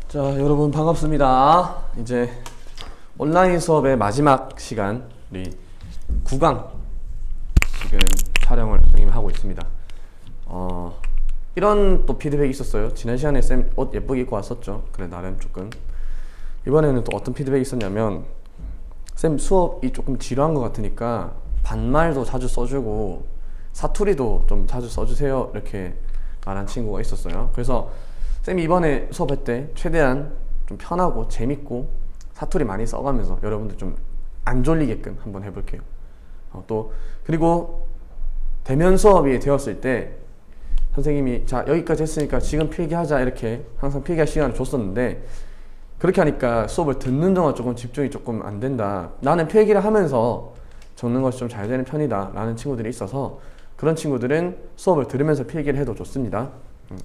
자, 여러분 반갑습니다. 이제 온라인 수업의 마지막 시간, 우리 9강 지금 촬영을 선생님이 하고 있습니다. 이런 또 피드백이 있었어요. 지난 시간에 쌤 옷 예쁘게 입고 왔었죠. 그래, 나름 조금. 이번에는 또 어떤 피드백이 있었냐면, 쌤 수업이 조금 지루한 것 같으니까 반말도 자주 써주고 사투리도 좀 자주 써주세요, 이렇게 말한 친구가 있었어요. 그래서 쌤이 이번에 수업할 때 최대한 좀 편하고 재밌고 사투리 많이 써가면서 여러분들 좀 안 졸리게끔 한번 해볼게요. 또 그리고 대면 수업이 되었을 때 선생님이 자, 여기까지 했으니까 지금 필기하자, 이렇게 항상 필기할 시간을 줬었는데, 그렇게 하니까 수업을 듣는 동안 조금 집중이 조금 안 된다, 나는 필기를 하면서 적는 것이 좀 잘 되는 편이다 라는 친구들이 있어서, 그런 친구들은 수업을 들으면서 필기를 해도 좋습니다.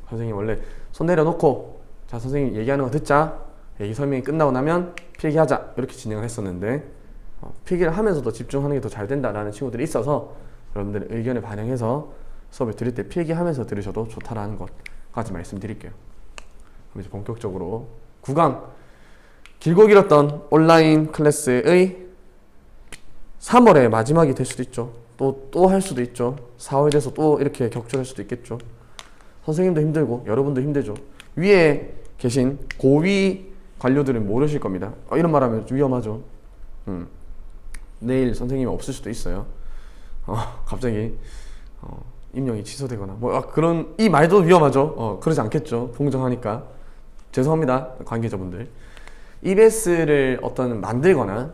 선생님 원래 손 내려놓고 자, 선생님 얘기하는 거 듣자, 얘기 설명이 끝나고 나면 필기하자, 이렇게 진행을 했었는데, 필기를 하면서도 집중하는 게 더 잘 된다라는 친구들이 있어서 여러분들의 의견을 반영해서 수업을 들을 때 필기하면서 들으셔도 좋다라는 것까지 말씀드릴게요. 그럼 이제 본격적으로 9강 길고 길었던 온라인 클래스의 3월의 마지막이 될 수도 있죠. 또 할 수도 있죠. 4월 돼서 또 이렇게 격주할 수도 있겠죠. 선생님도 힘들고 여러분도 힘들죠. 위에 계신 고위 관료들은 모르실 겁니다. 이런 말하면 위험하죠. 내일 선생님이 없을 수도 있어요. 갑자기 임용이 취소되거나 그런, 이 말도 위험하죠. 그러지 않겠죠. 공정하니까. 죄송합니다, 관계자분들. EBS를 어떤 만들거나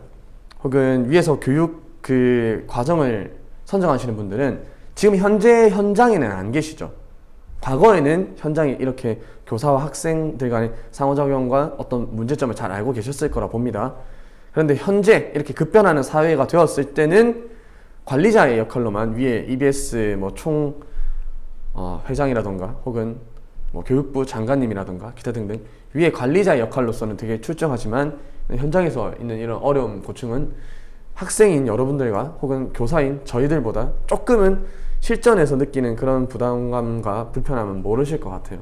혹은 위에서 교육 그 과정을 선정하시는 분들은 지금 현재 현장에는 안 계시죠. 과거에는 현장에 이렇게 교사와 학생들 간의 상호작용과 어떤 문제점을 잘 알고 계셨을 거라 봅니다. 그런데 현재 이렇게 급변하는 사회가 되었을 때는 관리자의 역할로만 위에 EBS 총 회장이라던가 혹은 교육부 장관님이라던가 기타 등등 위에 관리자의 역할로서는 되게 출중하지만, 현장에서 있는 이런 어려움 고충은 학생인 여러분들과 혹은 교사인 저희들보다 조금은 실전에서 느끼는 그런 부담감과 불편함은 모르실 것 같아요.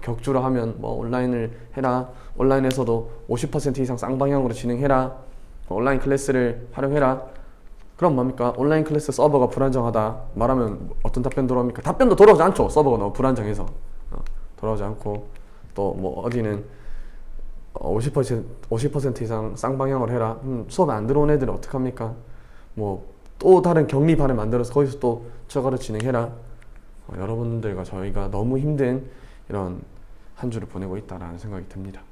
격주로 하면 온라인을 해라, 온라인에서도 50% 이상 쌍방향으로 진행해라, 온라인 클래스를 활용해라. 그럼 뭡니까? 온라인 클래스 서버가 불안정하다 말하면 어떤 답변 돌아옵니까? 답변도 돌아오지 않죠. 서버가 너무 불안정해서 돌아오지 않고, 또 어디는 50% 이상 쌍방향으로 해라. 수업에 안 들어온 애들은 어떡합니까? 또 다른 격리 반을 만들어서 거기서 또 추가로 진행해라. 여러분들과 저희가 너무 힘든 이런 한 주를 보내고 있다라는 생각이 듭니다.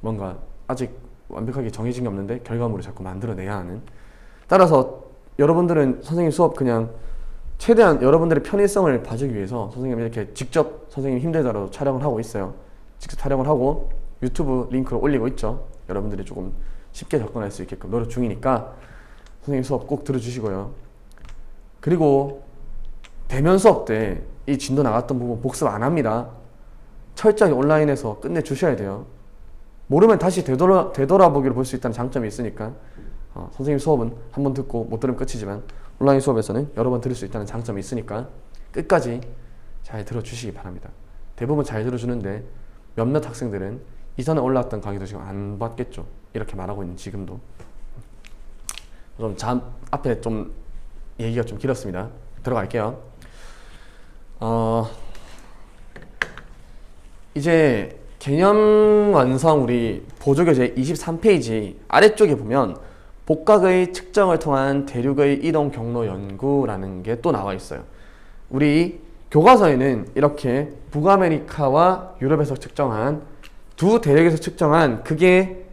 뭔가 아직 완벽하게 정해진 게 없는데 결과물을 자꾸 만들어내야 하는. 따라서 여러분들은 선생님 수업 그냥 최대한 여러분들의 편의성을 봐주기 위해서 선생님이 이렇게 직접 선생님 힘들다로 촬영을 하고 있어요. 직접 촬영을 하고 유튜브 링크로 올리고 있죠. 여러분들이 조금 쉽게 접근할 수 있게끔 노력 중이니까 선생님 수업 꼭 들어주시고요. 그리고 대면 수업 때 이 진도 나갔던 부분 복습 안 합니다. 철저히 온라인에서 끝내주셔야 돼요. 모르면 다시 되돌아보기로 볼 수 있다는 장점이 있으니까, 선생님 수업은 한 번 듣고 못 들으면 끝이지만 온라인 수업에서는 여러 번 들을 수 있다는 장점이 있으니까 끝까지 잘 들어주시기 바랍니다. 대부분 잘 들어주는데 몇몇 학생들은 이전에 올라왔던 강의도 지금 안 받겠죠. 이렇게 말하고 있는 지금도. 앞에 좀 얘기가 좀 길었습니다. 들어갈게요. 이제 개념 완성, 우리 보조교재 23페이지 아래쪽에 보면 복각의 측정을 통한 대륙의 이동 경로 연구라는 게 또 나와 있어요. 우리 교과서에는 이렇게 북아메리카와 유럽에서 측정한 두 대륙에서 측정한 그게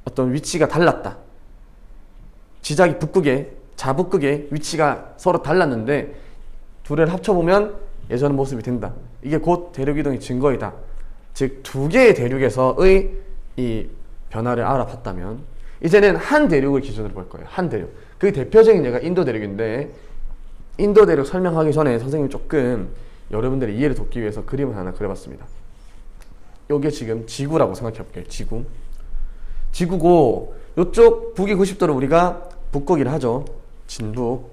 어떤 위치가 달랐다, 지작이 북극에 자북극의 위치가 서로 달랐는데 둘을 합쳐보면 예전 모습이 된다. 이게 곧 대륙 이동의 증거이다. 즉 두 개의 대륙에서의 이 변화를 알아봤다면 이제는 한 대륙을 기준으로 볼 거예요. 한 대륙. 그 대표적인 예가 인도 대륙인데, 인도 대륙 설명하기 전에 선생님이 조금 여러분들의 이해를 돕기 위해서 그림을 하나 그려봤습니다. 이게 지금 지구라고 생각해 볼게요. 지구고 이쪽 북위 90도를 우리가 북극이라 하죠. 진북이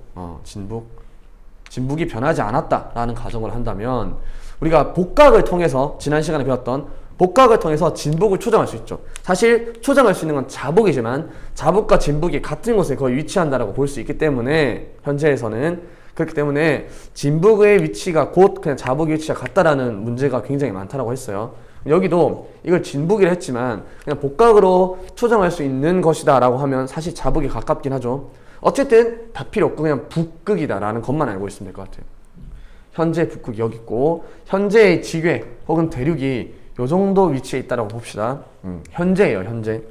변하지 않았다라는 가정을 한다면, 우리가 복각을 통해서 지난 시간에 배웠던 복각을 통해서 진북을 초정할 수 있죠. 사실 초정할 수 있는 건 자북이지만 자북과 진북이 같은 곳에 거의 위치한다라고 볼 수 있기 때문에 현재에서는 그렇기 때문에 진북의 위치가 곧 그냥 자북의 위치가 같다라는 문제가 굉장히 많다라고 했어요. 여기도 이걸 진북이라 했지만 그냥 복각으로 초정할 수 있는 것이다 라고 하면 사실 자북이 가깝긴 하죠. 어쨌든 다 필요 없고 그냥 북극이다 라는 것만 알고 있으면 될 것 같아요. 현재 북극이 여기 있고 현재의 지괴 혹은 대륙이 요 정도 위치에 있다라고 봅시다. 현재예요. 현재.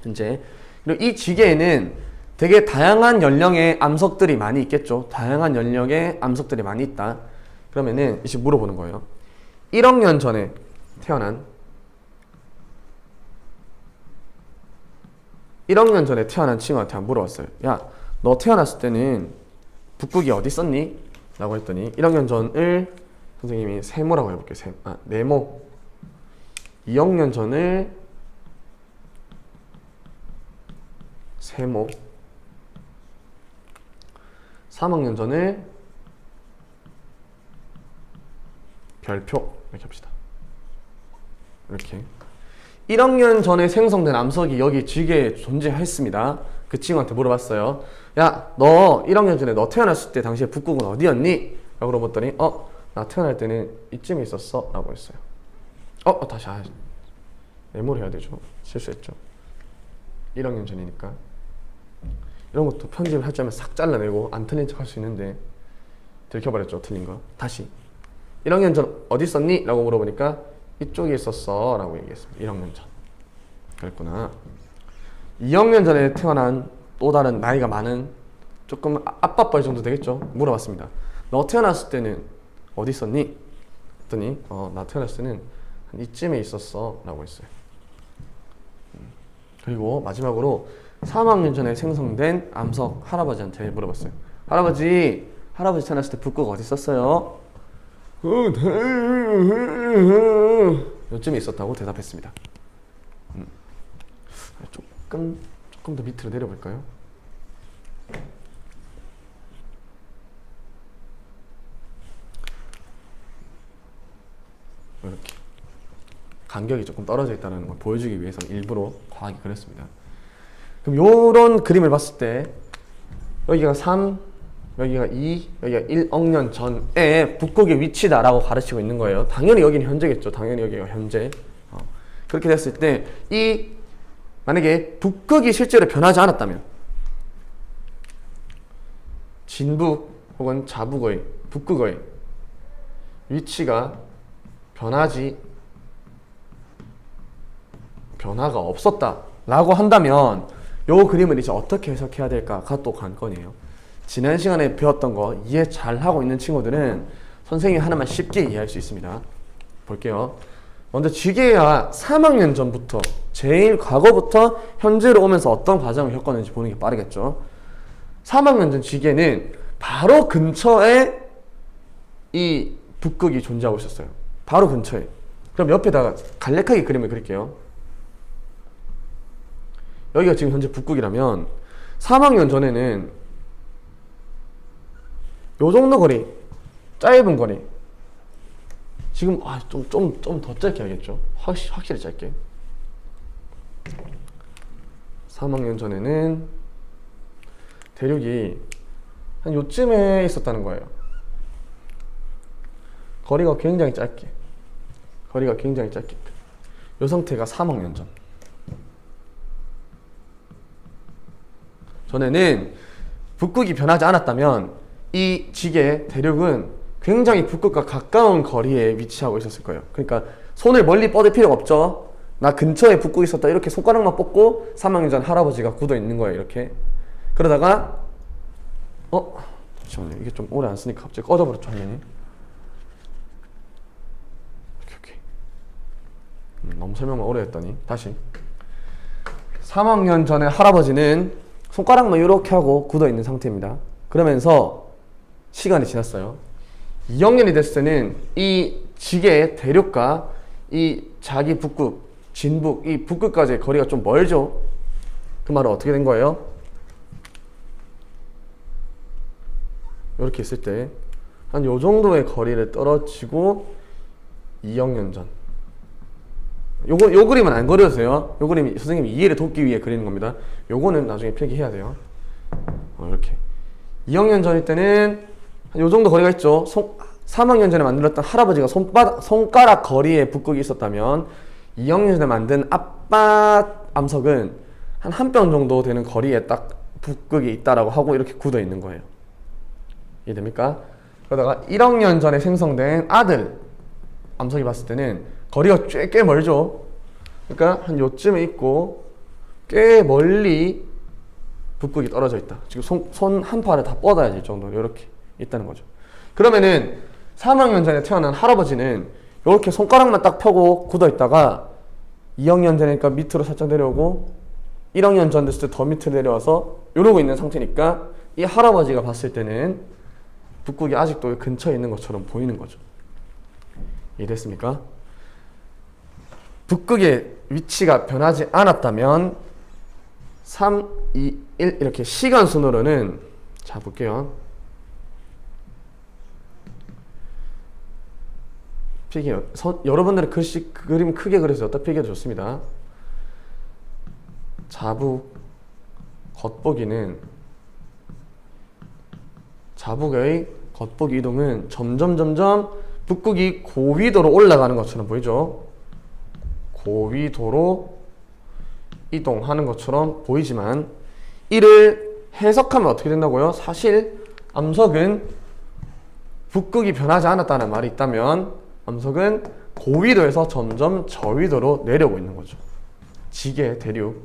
그리고 이 지계에는 되게 다양한 연령의 암석들이 많이 있겠죠. 다양한 연령의 암석들이 많이 있다. 그러면은 이제 물어보는 거예요. 1억 년 전에 태어난 1억 년 전에 태어난 친구한테 한번 물어봤어요. 야, 너 태어났을 때는 북극이 어디 있었니? 라고 했더니 1억 년 전을 선생님이 세모라고 해볼게요. 네모. 2억 년 전을 세모. 3억 년 전을 별표. 이렇게 합시다. 이렇게 1억 년 전에 생성된 암석이 여기 지계에 존재했습니다. 그 친구한테 물어봤어요. 야, 너 1억 년 전에 너 태어났을 때 당시에 북극은 어디였니? 라고 물어봤더니 나 태어날 때는 이쯤에 있었어 라고 했어요. 다시 메모를 해야 되죠. 실수했죠. 1억 년 전이니까 이런 것도 편집을 할 줄 알면 싹 잘라내고 안 틀린 척 할 수 있는데 들켜버렸죠. 틀린 거. 다시 1억 년 전 어디 있었니? 라고 물어보니까 이쪽에 있었어 라고 얘기했습니다. 1억 년 전. 그랬구나. 2억 년 전에 태어난 또 다른 나이가 많은 조금 아빠뻘 정도 되겠죠. 물어봤습니다. 너 태어났을 때는 어디 있었니? 했더니 나 태어났을 때는 한 이쯤에 있었어 라고 했어요. 그리고 마지막으로 3억 년 전에 생성된 암석 할아버지한테 물어봤어요. 할아버지 태어났을 때 북극 어디 있었어요? 요쯤에 있었다고 대답했습니다. 조금 더 밑으로 내려볼까요? 이렇게 간격이 조금 떨어져 있다는 걸 보여주기 위해서 일부러 과하게 그렸습니다. 그럼 요런 그림을 봤을 때 여기가 3, 여기가 2, 여기가 1억 년 전에 북극의 위치다라고 가르치고 있는 거예요. 당연히 여기는 현재겠죠. 당연히 여기가 현재. 그렇게 됐을 때 만약에 북극이 실제로 변하지 않았다면 진북 혹은 자북의 북극의 위치가 변화가 없었다라고 한다면 요 그림을 이제 어떻게 해석해야 될까가 또 관건이에요. 지난 시간에 배웠던 거 이해 잘 하고 있는 친구들은 선생님이 하나만 쉽게 이해할 수 있습니다. 볼게요. 먼저 지계가 3억 년 전부터 제일 과거부터 현재로 오면서 어떤 과정을 겪었는지 보는 게 빠르겠죠. 3억 년 전 지계는 바로 근처에 이 북극이 존재하고 있었어요. 바로 근처에. 그럼 옆에다가 간략하게 그림을 그릴게요. 여기가 지금 현재 북극이라면 3억 년 전에는 요 정도 거리, 짧은 거리. 지금 좀 더 짧게 하겠죠. 확실히 짧게. 3억 년 전에는 대륙이 한 요쯤에 있었다는 거예요. 거리가 굉장히 짧게. 요 상태가 3억 년 전. 전에는 북극이 변하지 않았다면 이 지계 대륙은 굉장히 북극과 가까운 거리에 위치하고 있었을 거예요. 그러니까 손을 멀리 뻗을 필요가 없죠. 나 근처에 북극이 있었다 이렇게 손가락만 뻗고 3억 년 전 할아버지가 굳어 있는 거예요. 이렇게. 그러다가 잠시만요. 이게 좀 오래 안 쓰니까 갑자기 꺼져버렸죠 화면이. 오케이. 너무 설명만 오래 했더니 다시 3억 년 전에 할아버지는 손가락만 이렇게 하고 굳어 있는 상태입니다. 그러면서 시간이 지났어요. 2억 년이 됐을 때는 이 지계의 대륙과 이 자기 북극, 진북, 이 북극까지의 거리가 좀 멀죠. 그 말은 어떻게 된 거예요? 이렇게 있을 때 한 요 정도의 거리를 떨어지고 2억 년 전 요 그림은 안 그려도 돼요. 요 그림이 선생님이 이해를 돕기 위해 그리는 겁니다. 요거는 나중에 필기해야 돼요. 이렇게 2학년 전일 때는 요 정도 거리가 있죠. 3학년 전에 만들었던 할아버지가 손가락 거리에 북극이 있었다면 2학년 전에 만든 아빠 암석은 한 뼘 정도 되는 거리에 딱 북극이 있다라고 하고 이렇게 굳어 있는 거예요. 이해됩니까? 그러다가 1학년 전에 생성된 아들 암석이 봤을 때는 거리가 꽤 멀죠. 그러니까 한 요쯤에 있고 꽤 멀리 북극이 떨어져 있다. 지금 손 한 팔을 다 뻗어야 될 정도로 이렇게 있다는 거죠. 그러면은 3학년 전에 태어난 할아버지는 이렇게 손가락만 딱 펴고 굳어 있다가 2학년 되니까 밑으로 살짝 내려오고 1학년 전 됐을 때 더 밑으로 내려와서 이러고 있는 상태니까 이 할아버지가 봤을 때는 북극이 아직도 근처에 있는 것처럼 보이는 거죠. 이해됐습니까? 북극의 위치가 변하지 않았다면 3, 2, 1 이렇게 시간 순으로는 자 볼게요. 필기 여러분들의 그림 크게 그려서 여기다 필기해도 좋습니다. 자북 겉보기는 자북의 겉보기 이동은 점점 북극이 고위도로 올라가는 것처럼 보이죠. 고위도로 이동하는 것처럼 보이지만 이를 해석하면 어떻게 된다고요? 사실 암석은 북극이 변하지 않았다는 말이 있다면 암석은 고위도에서 점점 저위도로 내려오고 있는 거죠. 지계 대륙은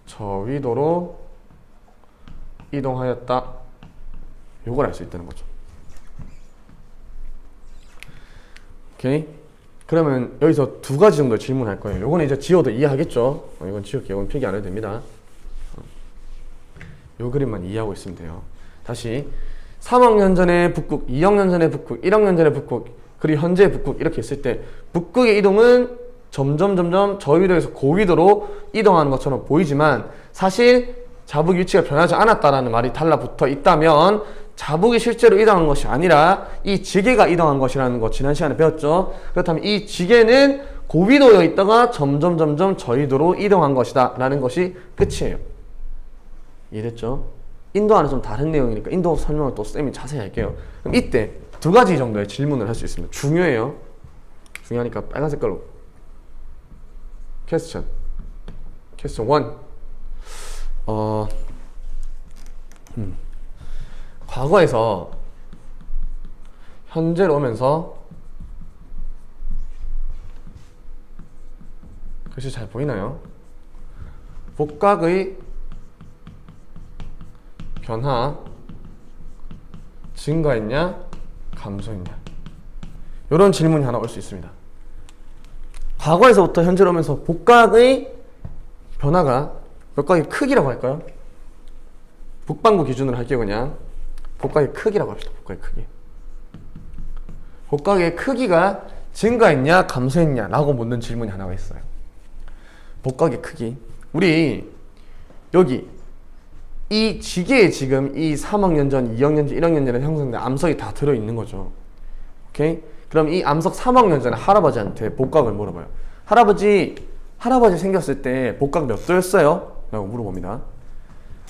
저위도로 이동하였다. 요걸 알 수 있다는 거죠. 오케이? 그러면 여기서 두 가지 정도 질문할 거예요. 요거는 이제 지워도 이해하겠죠? 이건 지울게요. 이건 필기 안 해도 됩니다. 요 그림만 이해하고 있으면 돼요. 다시 3학년 전에 북극, 2학년 전에 북극, 1학년 전에 북극, 그리고 현재 북극 이렇게 있을 때 북극의 이동은 점점 저위도에서 고위도로 이동하는 것처럼 보이지만 사실 자북 위치가 변하지 않았다라는 말이 달라붙어 있다면 자북이 실제로 이동한 것이 아니라 이 지게가 이동한 것이라는 거 지난 시간에 배웠죠. 그렇다면 이 지게는 고위도에 있다가 점점 저위도로 이동한 것이다 라는 것이 끝이에요. 이해됐죠? 인도와는 좀 다른 내용이니까 인도 설명을 또 쌤이 자세히 할게요. 그럼 이때 두 가지 정도의 질문을 할 수 있습니다. 중요해요. 중요하니까 빨간 색깔로. 퀘스천 1. 과거에서 현재로 오면서 글씨 잘 보이나요? 복각의 변화 증가했냐 감소했냐 이런 질문이 하나 올 수 있습니다. 과거에서부터 현재로 오면서 복각의 변화가 복각의 크기라고 할까요? 북반구 기준으로 할게요. 그냥 복각의 크기라고 합시다. 복각의 크기. 복각의 크기가 증가했냐 감소했냐 라고 묻는 질문이 하나가 있어요. 복각의 크기. 우리 여기 이 지게에 지금 이 3학년 전, 2학년 전, 1학년 전에 형성된 암석이 다 들어있는 거죠. 오케이? 그럼 이 암석 3학년 전에 할아버지한테 복각을 물어봐요. 할아버지 생겼을 때 복각 몇 도였어요? 라고 물어봅니다.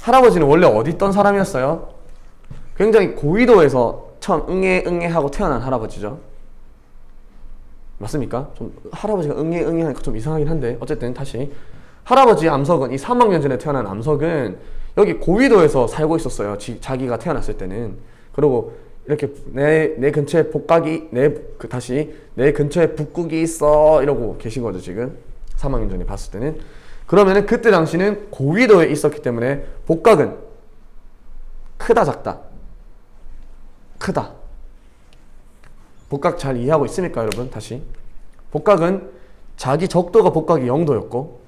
할아버지는 원래 어디 있던 사람이었어요? 굉장히 고위도에서 처음 응애 하고 태어난 할아버지죠. 맞습니까? 좀 할아버지가 응애 하니까 좀 이상하긴 한데 어쨌든 다시 할아버지 암석은 이 3학년 전에 태어난 암석은 여기 고위도에서 살고 있었어요. 자기가 태어났을 때는. 그리고 이렇게 내 근처에 복각이 내 근처에 북극이 있어 이러고 계신 거죠. 지금 3학년 전에 봤을 때는. 그러면은 그때 당시는 고위도에 있었기 때문에 복각은 크다 작다? 크다. 복각 잘 이해하고 있습니까 여러분? 다시 복각은 자기 적도가 복각이 0도였고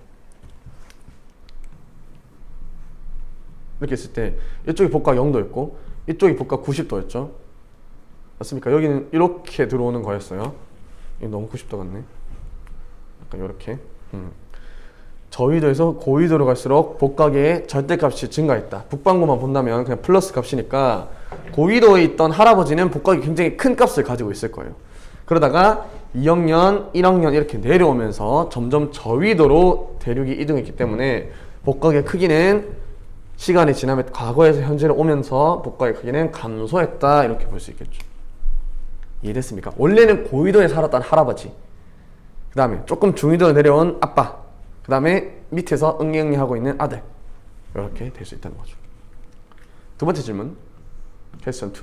이렇게 했을 때 이쪽이 복각 0도였고 이쪽이 복각 90도였죠. 맞습니까? 여기는 이렇게 들어오는 거였어요. 이거 너무 90도 같네. 약간 이렇게. 저위도에서 고위도로 갈수록 복각의 절대값이 증가했다. 북반구만 본다면 그냥 플러스 값이니까 고위도에 있던 할아버지는 복각이 굉장히 큰 값을 가지고 있을 거예요. 그러다가 2학년, 1학년 이렇게 내려오면서 점점 저위도로 대륙이 이동했기 때문에 복각의 크기는 시간이 지나면 과거에서 현재로 오면서 복각의 크기는 감소했다. 이렇게 볼 수 있겠죠. 이해됐습니까? 원래는 고위도에 살았던 할아버지, 그 다음에 조금 중위도로 내려온 아빠, 그 다음에 밑에서 응애응애하고 있는 아들, 이렇게 될 수 있다는 거죠. 두 번째 질문, 퀘스천 2.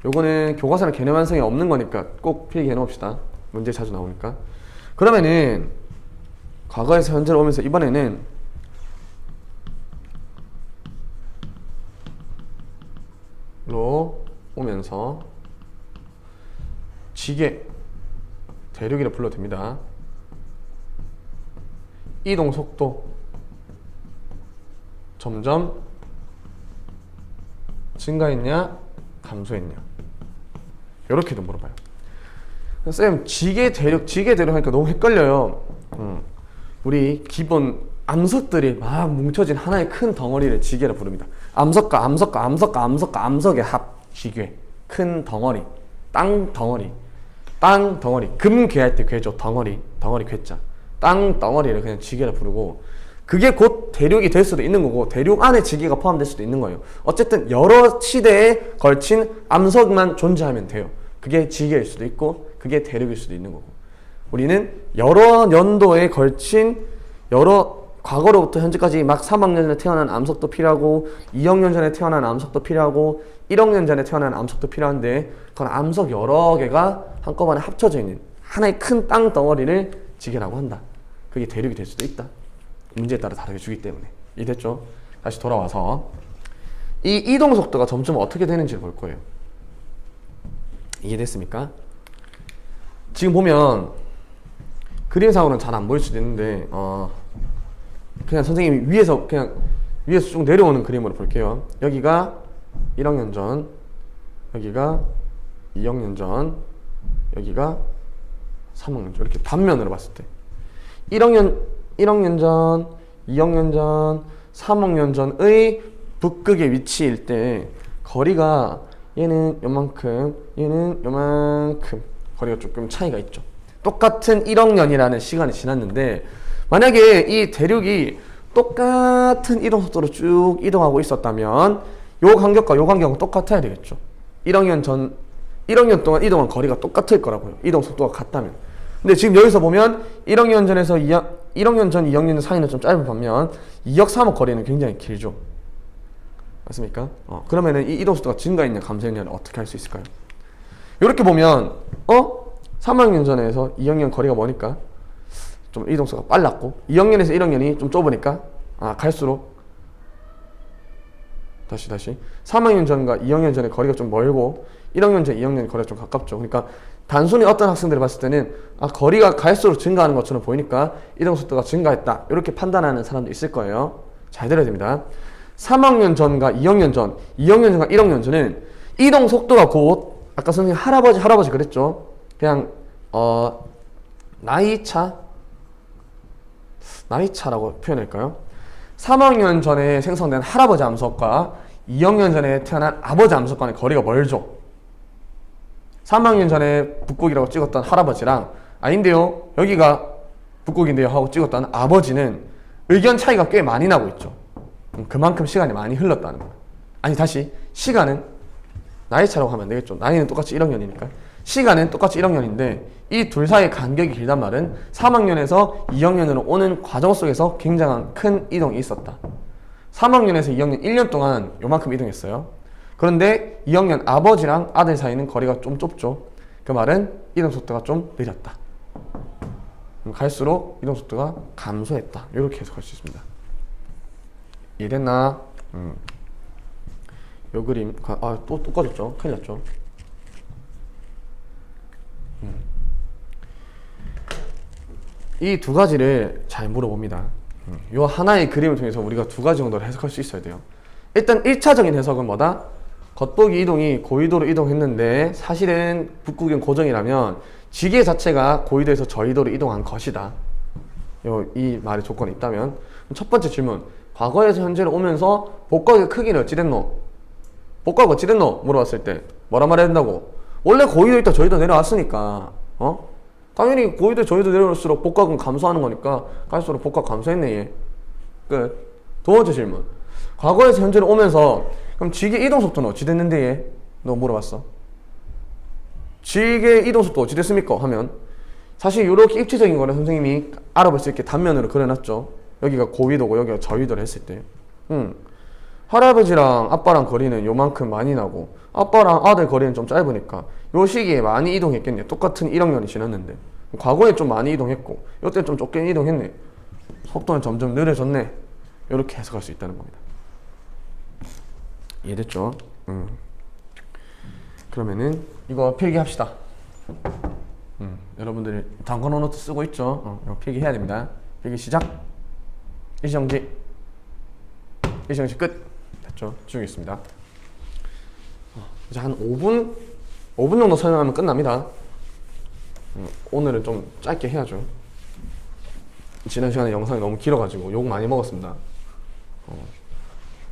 요거는 교과서는 개념 완성이 없는 거니까 꼭 필기해 놓읍시다. 문제 자주 나오니까. 그러면은 과거에서 현재로 오면서 이번에는 로 오면서 지게 대륙이라 불러도 됩니다. 이동 속도 점점 증가했냐 감소했냐, 이렇게도 물어봐요. 쌤, 지게 대륙 하니까 너무 헷갈려요. 우리 기본 암석들이 막 뭉쳐진 하나의 큰 덩어리를 지게라 부릅니다. 암석의 합, 지괴. 큰 덩어리, 땅 덩어리, 금괴할 때 괴죠. 덩어리 괴자. 땅 덩어리를 그냥 지게라 부르고, 그게 곧 대륙이 될 수도 있는 거고 대륙 안에 지게가 포함될 수도 있는 거예요. 어쨌든 여러 시대에 걸친 암석만 존재하면 돼요. 그게 지게일 수도 있고 그게 대륙일 수도 있는 거고, 우리는 여러 연도에 걸친 여러 과거로부터 현재까지 막 3억 년 전에 태어난 암석도 필요하고 2억 년 전에 태어난 암석도 필요하고 1억 년 전에 태어난 암석도 필요한데, 그건 암석 여러 개가 한꺼번에 합쳐져 있는 하나의 큰 땅 덩어리를 지게라고 한다. 그게 대륙이 될 수도 있다. 문제에 따라 다르게 주기 때문에. 이해됐죠? 다시 돌아와서 이 이동 속도가 점점 어떻게 되는지를 볼 거예요. 이해됐습니까? 지금 보면 그림상으로는 잘 안 보일 수도 있는데 그냥 선생님이 위에서 쭉 내려오는 그림으로 볼게요. 여기가 1억 년 전, 여기가 2억 년 전, 여기가 3억 년 전, 이렇게 단면으로 봤을 때 1억 년 전, 2억 년 전, 3억 년 전의 북극의 위치일 때 거리가 얘는 요만큼, 얘는 요만큼 거리가 조금 차이가 있죠. 똑같은 1억 년이라는 시간이 지났는데 만약에 이 대륙이 똑같은 이동 속도로 쭉 이동하고 있었다면 요 간격과 요 간격은 똑같아야 되겠죠. 1억 년 동안 이동한 거리가 똑같을 거라고요. 이동 속도가 같다면. 근데 지금 여기서 보면 1억 년 전에서 1억 년 전, 2억 년 전 사이는 좀 짧은 반면 2억, 3억 거리는 굉장히 길죠. 맞습니까? 그러면은 이 이동 속도가 증가했냐 감소했냐를 어떻게 할 수 있을까요? 이렇게 보면 3억 년 전에서 2억 년 거리가 머니까 좀 이동 속도가 빨랐고 2억 년에서 1억 년이 좀 좁으니까 갈수록 다시 3억 년 전과 2억 년 전의 거리가 좀 멀고 1억 년 전, 2억 년 거리가 좀 가깝죠. 그러니까 단순히 어떤 학생들을 봤을 때는 거리가 갈수록 증가하는 것처럼 보이니까 이동 속도가 증가했다, 이렇게 판단하는 사람도 있을 거예요. 잘 들어야 됩니다. 3억 년 전과 2억 년 전, 2억 년 전과 1억 년 전은 이동 속도가 곧 아까 선생님 할아버지 그랬죠. 그냥 나이차라고 표현할까요? 3억 년 전에 생성된 할아버지 암석과 2억 년 전에 태어난 아버지 암석과는 거리가 멀죠. 3억 년 전에 북극이라고 찍었던 할아버지랑 아닌데요, 여기가 북극인데요 하고 찍었던 아버지는 의견 차이가 꽤 많이 나고 있죠. 그만큼 시간이 많이 흘렀다는 거예요. 아니, 다시 시간은 나이차라고 하면 안 되겠죠. 나이는 똑같이 1억 년이니까 시간은 똑같이 1억 년인데 이 둘 사이의 간격이 길단 말은 3억 년에서 2억 년으로 오는 과정 속에서 굉장한 큰 이동이 있었다. 3억 년에서 2억 년 1년 동안 요만큼 이동했어요. 그런데 2억 년 아버지랑 아들 사이는 거리가 좀 좁죠. 그 말은 이동 속도가 좀 느렸다. 갈수록 이동 속도가 감소했다. 이렇게 해석할 수 있습니다. 이해됐나? 요 그림 또 꺼졌죠? 큰일 났죠? 이 두 가지를 잘 물어봅니다. 요 하나의 그림을 통해서 우리가 두 가지 정도를 해석할 수 있어야 돼요. 일단 1차적인 해석은 뭐다? 겉보기 이동이 고위도로 이동했는데 사실은 북극은 고정이라면 지게 자체가 고위도에서 저위도로 이동한 것이다. 이 말의 조건이 있다면. 첫 번째 질문. 과거에서 현재로 오면서 복각의 크기는 어찌 됐노? 복각 어찌 됐노? 물어봤을 때 뭐라 말해야 된다고? 원래 고위도 있다 저위도 내려왔으니까 당연히 고위도 저위도 내려올수록 복각은 감소하는 거니까 갈수록 복각 감소했네 얘. 끝. 두 번째 질문. 과거에서 현재로 오면서 그럼 지기 이동 속도는 어찌 됐는데 얘? 너 물어봤어. 지기의 이동 속도 어찌 됐습니까? 하면 사실 이렇게 입체적인 거는 선생님이 알아볼 수 있게 단면으로 그려놨죠. 여기가 고위도고 여기가 저위도를 했을 때 할아버지랑 아빠랑 거리는 요만큼 많이 나고 아빠랑 아들 거리는 좀 짧으니까 요 시기에 많이 이동했겠네. 똑같은 1학년이 지났는데 과거에 좀 많이 이동했고 요때 좀 적게 이동했네. 속도는 점점 느려졌네. 이렇게 해석할 수 있다는 겁니다. 이해됐죠? 그러면은 이거 필기합시다. 여러분들이 단권어 노트 쓰고 있죠? 이거 필기해야 됩니다. 필기 시작. 일시정지 끝. 됐죠? 지우겠습니다. 이제 한 5분 정도 설명하면 끝납니다. 오늘은 좀 짧게 해야죠. 지난 시간에 영상이 너무 길어가지고 욕 많이 먹었습니다.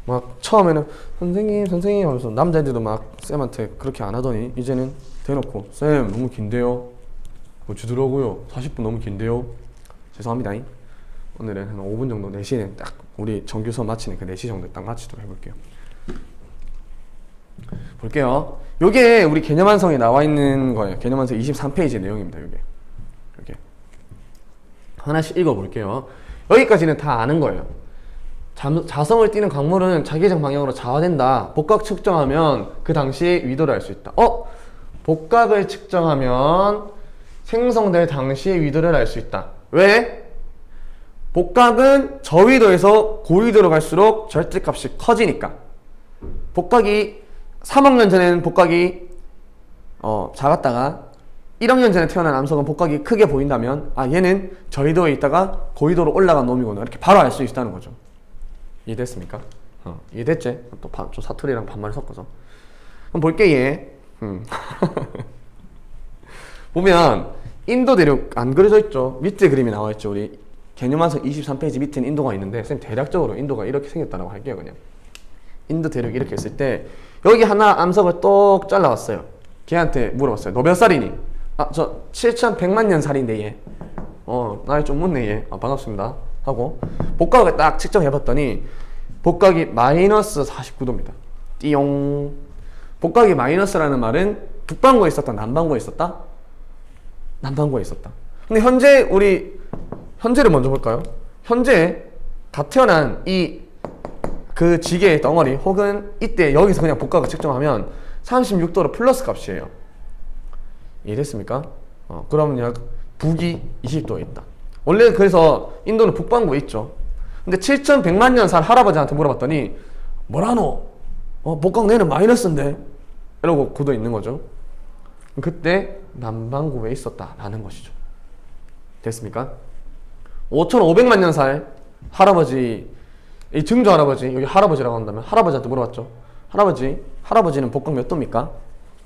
막 처음에는 선생님 하면서 남자애들도 막 쌤한테 그렇게 안 하더니 이제는 대놓고 쌤 너무 긴데요. 어찌더라고요. 40분 너무 긴데요. 죄송합니다. 오늘은 한 5분 정도 4시에 딱 우리 정규 수업 마치는 그 4시 정도에 딱 마치도록 해볼게요. 볼게요. 요게 우리 개념완성에 나와 있는 거예요. 개념완성 23페이지 내용입니다. 요게 하나씩 읽어볼게요. 여기까지는 다 아는 거예요. 자성을 띠는 광물은 자기장 방향으로 자화된다. 복각 측정하면 그 당시에 위도를 알 수 있다. 복각을 측정하면 생성될 당시의 위도를 알 수 있다. 왜? 복각은 저위도에서 고위도로 갈수록 절대값이 커지니까. 복각이 3학년 전에는 복각이 작았다가 1학년 전에 태어난 암석은 복각이 크게 보인다면 얘는 저위도에 있다가 고위도로 올라간 놈이구나 이렇게 바로 알 수 있다는 거죠. 이해됐습니까? 이해됐지? 또 사투리랑 반말 섞어서 그럼 볼게 얘. 보면 인도 대륙 안 그려져 있죠? 밑에 그림이 나와 있죠. 우리 개념완성 23페이지 밑에는 인도가 있는데 쌤 대략적으로 인도가 이렇게 생겼다고 할게요. 그냥 인도 대륙 이렇게 있을 때 여기 하나 암석을 똑 잘라왔어요. 걔한테 물어봤어요. 너 몇 살이니? 저 7100만 년 살인데 얘. 나이 좀 묻네 얘. 반갑습니다 하고 복각을 딱 측정해봤더니 복각이 마이너스 49도입니다. 띠용. 복각이 마이너스라는 말은 북반구에 있었다 남반구에 있었다? 남반구에 있었다. 근데 현재를 먼저 볼까요? 현재 갓 태어난 그 지게의 덩어리 혹은 이때 여기서 그냥 복각을 측정하면 36도로 플러스 값이에요. 이해됐습니까? 그러면 약 북이 20도에 있다. 원래 그래서 인도는 북반구에 있죠. 근데 7100만 년 살 할아버지한테 물어봤더니 뭐라노? 복각 내는 마이너스인데? 이러고 굳어 있는 거죠. 그때 남반구에 있었다라는 것이죠. 됐습니까? 5500만 년 살 할아버지, 이 증조 할아버지, 여기 할아버지라고 한다면 할아버지한테 물어봤죠. 할아버지는 복각 몇 도입니까?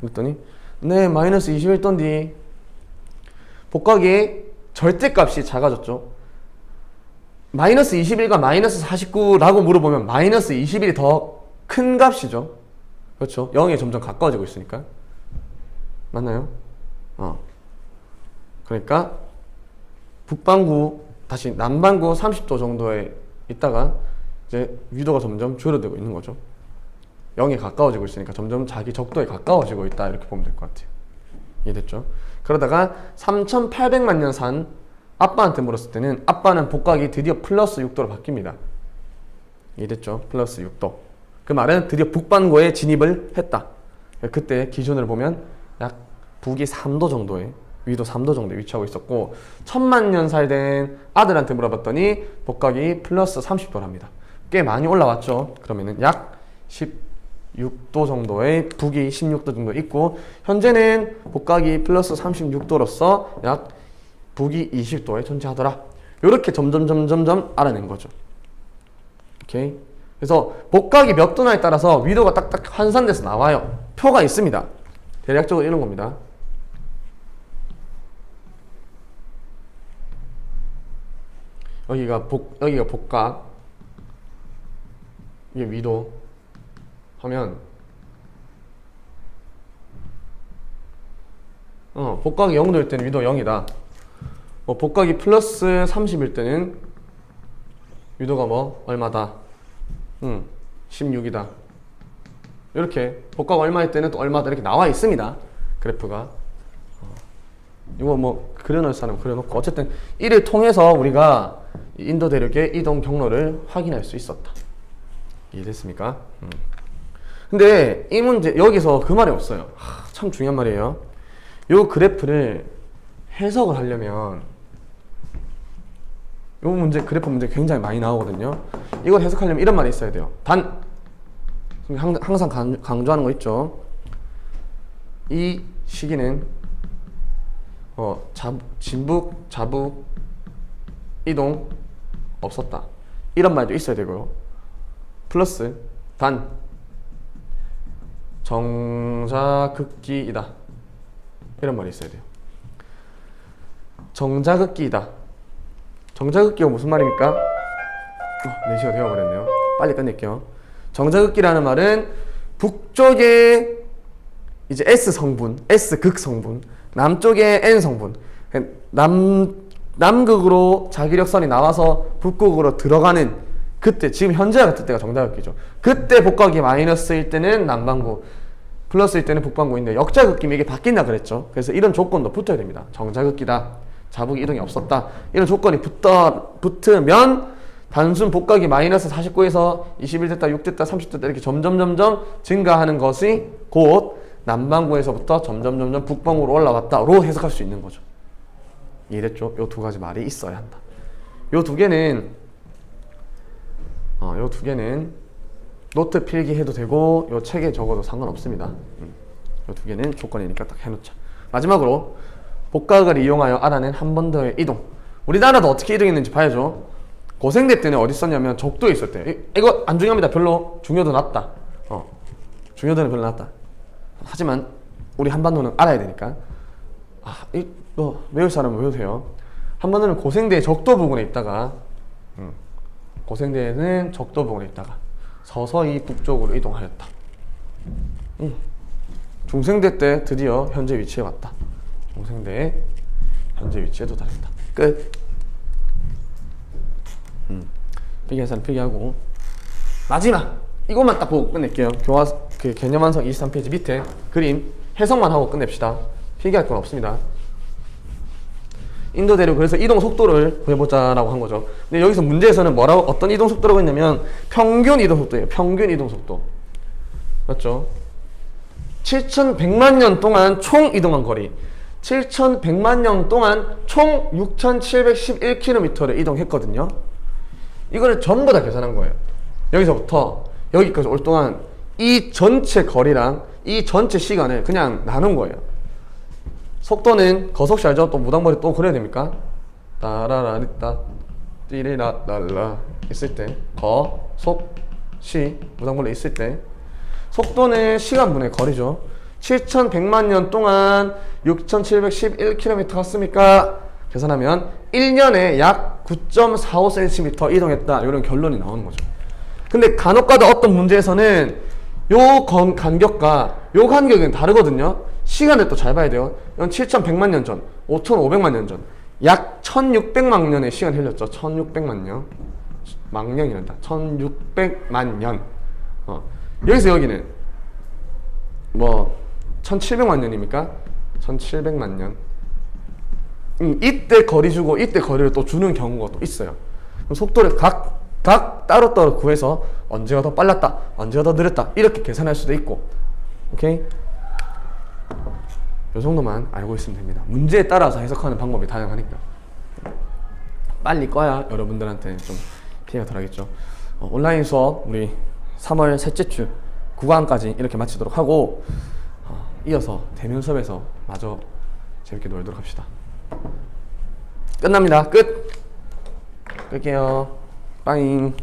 그랬더니 네 마이너스 21도인데 복각이 절대값이 작아졌죠. 마이너스 21과 마이너스 49라고 물어보면 마이너스 21이 더 큰 값이죠. 그렇죠? 0에 점점 가까워지고 있으니까. 맞나요? 그러니까 북반구 다시 남반구 30도 정도에 있다가 이제 위도가 점점 줄어들고 있는 거죠. 0에 가까워지고 있으니까 점점 자기 적도에 가까워지고 있다 이렇게 보면 될 것 같아요. 이해됐죠? 그러다가 3800만 년 산 아빠한테 물었을 때는 아빠는 복각이 드디어 플러스 6도로 바뀝니다. 이해됐죠? 플러스 6도. 그 말은 드디어 북반구에 진입을 했다. 그때 기준을 보면 약 북이 3도 정도에 위도 3도 정도에 위치하고 있었고 1000만 년 살 된 아들한테 물어봤더니 복각이 플러스 30도랍니다. 꽤 많이 올라왔죠. 그러면은 약 16도 정도의 북이 16도 정도 있고 현재는 복각이 플러스 36도로서 약 북이 20도에 존재하더라. 이렇게 점점 알아낸 거죠. 오케이. 그래서 복각이 몇 도나에 따라서 위도가 딱딱 환산돼서 나와요. 표가 있습니다. 대략적으로 이런 겁니다. 여기가 복각, 이게 위도 하면 복각이 0도일 때는 위도 0이다. 복각이 플러스 30일 때는 위도가 얼마다? 16이다. 이렇게 복각 얼마일 때는 또 얼마다 이렇게 나와 있습니다. 그래프가. 이거 그려놓을 사람 그려놓고 어쨌든 이를 통해서 우리가 인도 대륙의 이동 경로를 확인할 수 있었다. 이해됐습니까? 근데 이 문제 여기서 그 말이 없어요. 참 중요한 말이에요. 요 그래프를 해석을 하려면 요 그래프 문제 굉장히 많이 나오거든요. 이걸 해석하려면 이런 말이 있어야 돼요. 항상 강조하는 거 있죠. 이 시기는 진북, 자북 이동 없었다. 이런 말도 있어야 되고요. 플러스 단 정자극기이다. 이런 말이 있어야 돼요. 정자극기이다. 정자극기가 무슨 말입니까? 4시가 되어버렸네요. 빨리 끝낼게요. 정자극기라는 말은 북쪽에 이제 S성분, S극 성분, 남쪽에 N성분, 남극으로 자기력선이 나와서 북극으로 들어가는 그때, 지금 현재와 같을 때가 정자극기죠. 그때 복각이 마이너스일 때는 남반구, 플러스일 때는 북반구인데 역자극기면 이게 바뀐다 그랬죠. 그래서 이런 조건도 붙어야 됩니다. 정자극기다, 자북 이동이 없었다, 이런 조건이 붙으면 단순 복각이 마이너스 49에서 21 됐다, 6 됐다, 30 됐다 이렇게 점점 증가하는 것이 곧 남반구에서부터 점점 북반구로 올라왔다로 해석할 수 있는 거죠. 이해됐죠? 요 두 가지 말이 있어야 한다. 요 두 개는 노트 필기해도 되고 요 책에 적어도 상관없습니다. 요 두 개는 조건이니까 딱 해놓자. 마지막으로 복각을 이용하여 알아낸 한 번 더의 이동. 우리나라도 어떻게 이동했는지 봐야죠. 고생대 때는 어디 있었냐면 적도에 있었대요. 이거 안 중요합니다. 별로 중요도 낮다. 중요도는 별로 낮다. 하지만 우리 한반도는 알아야 되니까 이거 외울 사람은 외우세요. 한반도는 고생대의 적도 부근에 있다가 고생대에는 적도 부근에 있다가 서서히 북쪽으로 이동하였다. 중생대 때 드디어 현재 위치에 왔다. 중생대의 현재 위치에 도달했다. 끝. 필기할 사람 필기하고 마지막 이것만 딱 보고 끝낼게요. 개념 완성 23페이지 밑에 그림 해석만 하고 끝냅시다. 필기할 건 없습니다. 인도 대륙 그래서 이동 속도를 구해보자라고 한 거죠. 근데 여기서 문제에서는 어떤 이동 속도라고 했냐면 평균 이동 속도예요. 평균 이동 속도. 맞죠? 7,100만 년 동안 총 이동한 거리. 7,100만 년 동안 총 6,711km를 이동했거든요. 이거를 전부 다 계산한 거예요. 여기서부터 여기까지 올 동안 이 전체 거리랑 이 전체 시간을 그냥 나눈 거예요. 속도는 거속시 알죠? 또 무당머리 또 그려야 됩니까? 따라라리따 띠리라랄라 있을 때 거속시 무당머리 있을 때 속도는 시간분의 거리죠. 7,100만 년 동안 6,711km 갔으니까 계산하면 1년에 약 9.45cm 이동했다. 이런 결론이 나오는 거죠. 근데 간혹가다 어떤 문제에서는 요 간격과 요 간격은 다르거든요. 시간을 또 잘 봐야 돼요. 이건 7,100만 년 전, 5,500만 년 전, 약 1,600만 년의 시간이 흘렸죠. 1,600만 년. 망년이란다. 1,600만 년. 여기서 여기는 1,700만 년입니까? 1,700만 년. 이때 거리 주고 이때 거리를 또 주는 경우가 또 있어요. 그럼 속도를 각 따로따로 구해서 언제가 더 빨랐다, 언제가 더 느렸다 이렇게 계산할 수도 있고. 오케이? 이 정도만 알고 있으면 됩니다. 문제에 따라서 해석하는 방법이 다양하니까 빨리 꺼야 여러분들한테 좀 피해가 덜하겠죠. 온라인 수업 우리 3월 셋째 주 9강까지 이렇게 마치도록 하고 이어서 대면 수업에서 마저 재밌게 놀도록 합시다. 끝납니다. 끝. 끌게요. 빠잉.